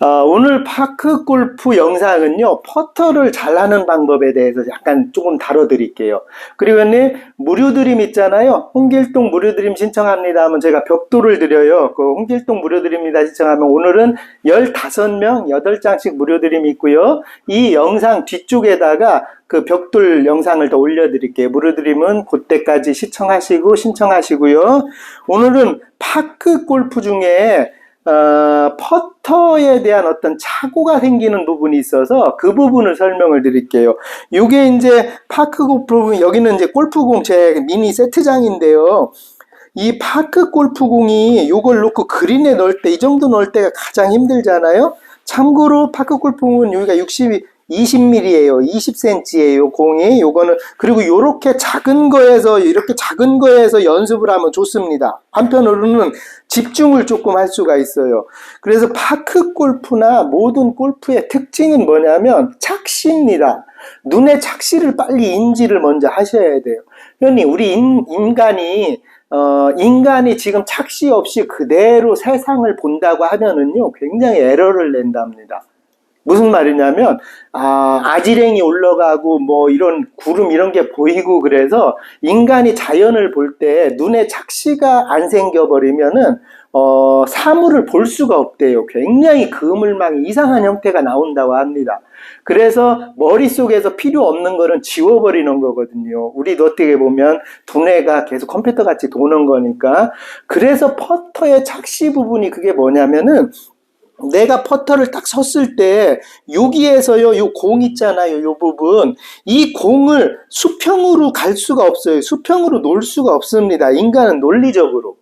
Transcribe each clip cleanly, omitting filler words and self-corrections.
오늘 파크 골프 영상은요, 퍼터를 잘하는 방법에 대해서 약간 조금 다뤄드릴게요. 그리고 무료 드림 있잖아요. 홍길동 무료 드림 신청합니다 하면 제가 벽돌을 드려요. 그 홍길동 무료 드림입니다 신청하면 오늘은 15명, 8장씩 무료 드림이 있고요. 이 영상 뒤쪽에다가 그 벽돌 영상을 더 올려드릴게요. 무료 드림은 그때까지 시청하시고 신청하시고요. 오늘은 파크 골프 중에 퍼터에 대한 어떤 착오가 생기는 부분이 있어서 그 부분을 설명을 드릴게요. 이게 이제 파크 골프, 여기는 이제 골프공 제 미니 세트장인데요. 이 파크 골프공이 요걸 놓고 그린에 넣을 때, 이 정도 넣을 때가 가장 힘들잖아요. 참고로 파크 골프공은 여기가 20mm예요. 20cm예요, 공이. 요거는, 그리고 요렇게 작은 거에서, 이렇게 작은 거에서 연습을 하면 좋습니다. 한편으로는 집중을 조금 할 수가 있어요. 그래서 파크 골프나 모든 골프의 특징은 뭐냐면 착시입니다. 눈의 착시를 빨리 인지를 먼저 하셔야 돼요. 흔히 우리 인간이 지금 착시 없이 그대로 세상을 본다고 하면은요, 굉장히 에러를 낸답니다. 무슨 말이냐면, 아지랭이 올라가고, 뭐, 이런 구름 이런 게 보이고, 그래서 인간이 자연을 볼 때 눈에 착시가 안 생겨버리면은, 사물을 볼 수가 없대요. 굉장히 그물망이 이상한 형태가 나온다고 합니다. 그래서 머릿속에서 필요 없는 거는 지워버리는 거거든요. 우리도 어떻게 보면 두뇌가 계속 컴퓨터 같이 도는 거니까. 그래서 퍼터의 착시 부분이 그게 뭐냐면은, 내가 퍼터를 딱 섰을 때 여기에서요, 요 공 있잖아요, 요 부분, 이 공을 수평으로 갈 수가 없어요. 수평으로 놓을 수가 없습니다. 인간은 논리적으로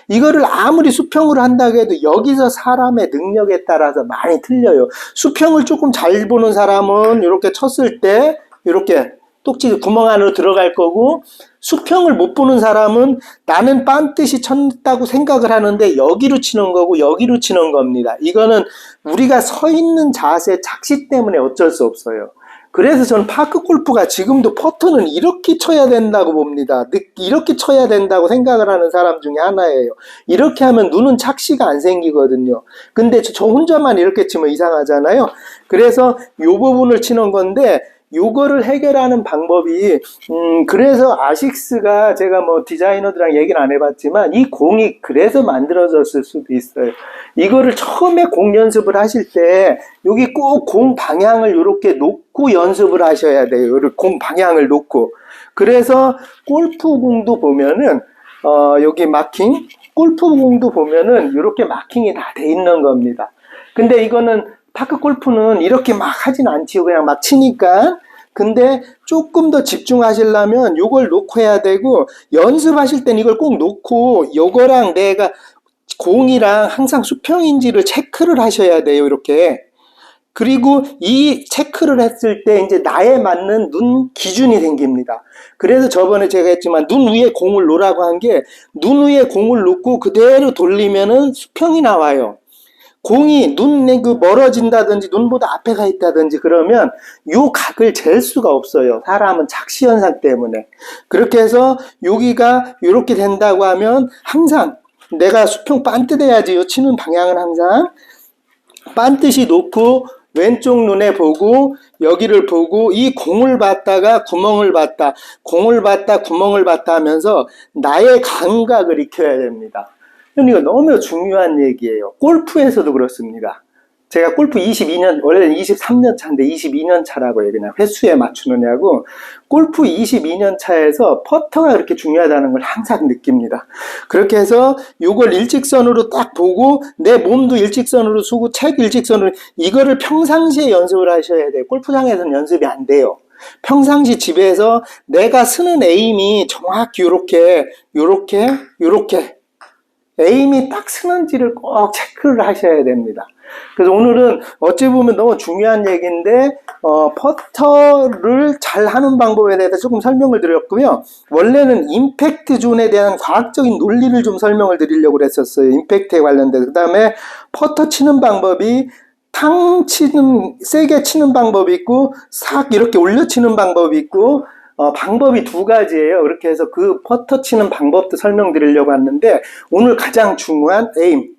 이거를 아무리 수평으로 한다고 해도 여기서 사람의 능력에 따라서 많이 틀려요. 수평을 조금 잘 보는 사람은 이렇게 쳤을 때 이렇게 똑지 구멍 안으로 들어갈 거고, 수평을 못 보는 사람은 나는 반듯이 쳤다고 생각을 하는데 여기로 치는 거고 여기로 치는 겁니다. 이거는 우리가 서 있는 자세 착시 때문에 어쩔 수 없어요. 그래서 저는 파크 골프가 지금도 퍼터는 이렇게 쳐야 된다고 봅니다. 이렇게 쳐야 된다고 생각을 하는 사람 중에 하나예요. 이렇게 하면 눈은 착시가 안 생기거든요. 근데 저 혼자만 이렇게 치면 이상하잖아요. 그래서 이 부분을 치는 건데, 요거를 해결하는 방법이, 그래서 아식스가, 제가 뭐 디자이너들이랑 얘기는 안 해봤지만 이 공이 그래서 만들어졌을 수도 있어요. 이거를 처음에 공 연습을 하실 때 여기 꼭 공 방향을 이렇게 놓고 연습을 하셔야 돼요. 공 방향을 놓고. 그래서 골프공도 보면은 여기 마킹, 골프공도 보면은 이렇게 마킹이 다 돼 있는 겁니다. 근데 이거는 파크 골프는 이렇게 막 하진 않지요. 그냥 막 치니까. 근데 조금 더 집중하시려면 이걸 놓고 해야 되고, 연습하실 땐 이걸 꼭 놓고 요거랑 내가 공이랑 항상 수평인지를 체크를 하셔야 돼요. 이렇게. 그리고 이 체크를 했을 때 이제 나에 맞는 눈 기준이 생깁니다. 그래서 저번에 제가 했지만 눈 위에 공을 놓으라고 한 게, 눈 위에 공을 놓고 그대로 돌리면은 수평이 나와요. 공이 눈에 멀어진다든지 눈보다 앞에 가 있다든지 그러면 요 각을 잴 수가 없어요. 사람은 착시 현상 때문에. 그렇게 해서 여기가 이렇게 된다고 하면 항상 내가 수평 반듯해야지. 요 치는 방향은 항상 반듯이 놓고 왼쪽 눈에 보고 여기를 보고 이 공을 봤다가 구멍을 봤다, 공을 봤다 구멍을 봤다 하면서 나의 감각을 익혀야 됩니다. 이거 너무 중요한 얘기예요. 골프에서도 그렇습니다. 제가 골프 22년, 원래는 23년 차인데 22년 차라고 해요. 그냥 횟수에 맞추느냐고. 골프 22년 차에서 퍼터가 그렇게 중요하다는 걸 항상 느낍니다. 그렇게 해서 이걸 일직선으로 딱 보고 내 몸도 일직선으로 쓰고 책 일직선으로, 이거를 평상시에 연습을 하셔야 돼요. 골프장에서는 연습이 안 돼요. 평상시 집에서 내가 쓰는 에임이 정확히 요렇게 에임이 딱 쓰는지를 꼭 체크를 하셔야 됩니다. 그래서 오늘은 어찌 보면 너무 중요한 얘기인데, 퍼터를 잘 하는 방법에 대해서 조금 설명을 드렸고요. 원래는 임팩트 존에 대한 과학적인 논리를 좀 설명을 드리려고 했었어요. 임팩트에 관련돼서. 그 다음에 퍼터 치는 방법이 세게 치는 방법이 있고, 싹 이렇게 올려 치는 방법이 있고, 방법이 두 가지예요. 그렇게 해서 그 퍼터 치는 방법도 설명드리려고 하는데, 오늘 가장 중요한 에임.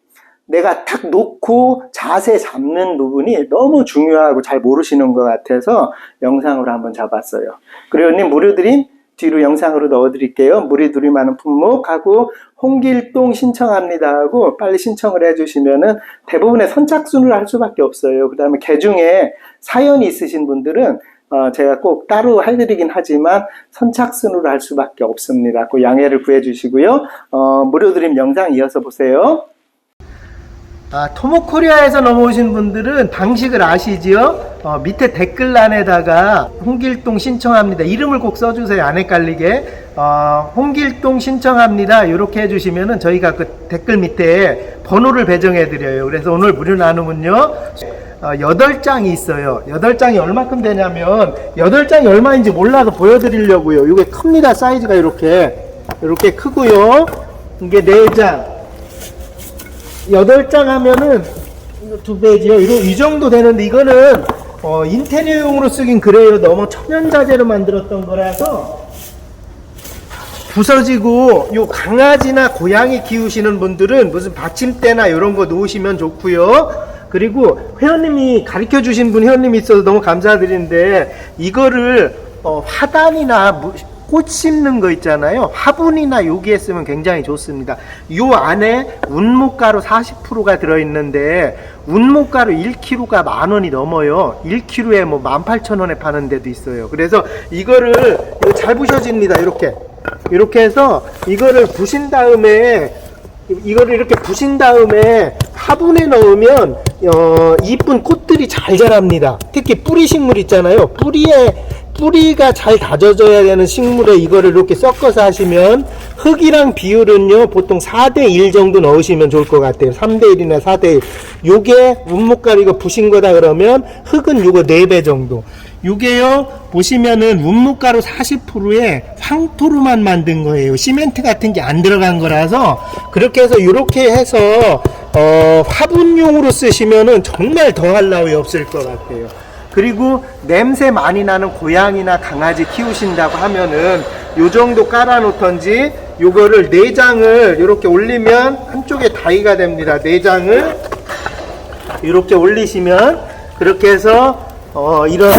내가 탁 놓고 자세 잡는 부분이 너무 중요하고 잘 모르시는 것 같아서 영상으로 한번 잡았어요. 그리고 무료드림 뒤로 영상으로 넣어드릴게요. 무료드림 많은 품목하고 홍길동 신청합니다 하고 빨리 신청을 해주시면은 대부분의 선착순을 할 수밖에 없어요. 그 다음에 개중에 사연이 있으신 분들은 제가 꼭 따로 해드리긴 하지만 선착순으로 할 수밖에 없습니다. 그 양해를 구해주시고요. 무료드림 영상 이어서 보세요. 토모코리아에서 넘어오신 분들은 방식을 아시지요? 밑에 댓글란에다가 홍길동 신청합니다. 이름을 꼭 써주세요. 안 헷갈리게. 홍길동 신청합니다. 이렇게 해주시면은 저희가 그 댓글 밑에 번호를 배정해드려요. 그래서 오늘 무료 나눔은요, 8장이 있어요. 8장이 얼마큼 되냐면, 8장이 얼마인지 몰라서 보여드리려고요. 이게 큽니다. 사이즈가 이렇게 크고요. 이게 4장. 8장 하면은, 이거 2배지요. 이 정도 되는데, 이거는, 인테리어용으로 쓰긴 그래요. 너무 천연자재로 만들었던 거라서, 부서지고, 요 강아지나 고양이 키우시는 분들은 무슨 받침대나 이런 거 놓으시면 좋고요. 그리고 회원님이 가르쳐 주신 분 회원님이 있어서 너무 감사드리는데, 이거를, 화단이나, 꽃 심는 거 있잖아요. 화분이나 여기에 쓰면 굉장히 좋습니다. 요 안에 운목가루 40%가 들어있는데 운목가루 1kg가 10,000원이 넘어요. 1kg에 뭐 18,000원에 파는 데도 있어요. 그래서 이거를 잘 부셔집니다. 이렇게 해서 이거를 부신 다음에 화분에 넣으면 이쁜 꽃들이 잘 자랍니다. 특히 뿌리 식물 있잖아요. 뿌리가 잘 다져져야 되는 식물에 이거를 이렇게 섞어서 하시면 흙이랑 비율은요 보통 4:1 정도 넣으시면 좋을 것 같아요. 3:1이나 4:1. 요게 운목가루 이거 부신 거다 그러면 흙은 요거 4배 정도. 요게요 보시면은 운목가루 40%에 황토로만 만든 거예요. 시멘트 같은 게 안 들어간 거라서 그렇게 해서 요렇게 해서 화분용으로 쓰시면은 정말 더할 나위 없을 것 같아요. 그리고 냄새 많이 나는 고양이나 강아지 키우신다고 하면은 요 정도 깔아 놓던지 요거를 4장을 이렇게 올리면 한쪽에 다이가 됩니다. 4장을 이렇게 올리시면 그렇게 해서 이런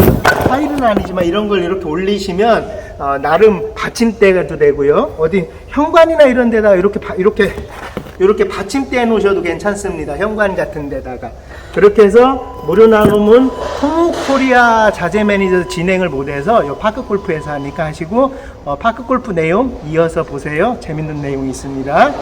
파일은 아니지만 이런 걸 이렇게 올리시면 나름 받침대가도 되고요. 어디 현관이나 이런 데다가 이렇게 받침대 해 놓으셔도 괜찮습니다. 현관 같은 데다가. 그렇게 해서 무료 나눔은 토모코리아 자재 매니저 진행을 못해서 요 파크골프에서 하니까 하시고 파크골프 내용 이어서 보세요. 재밌는 내용이 있습니다.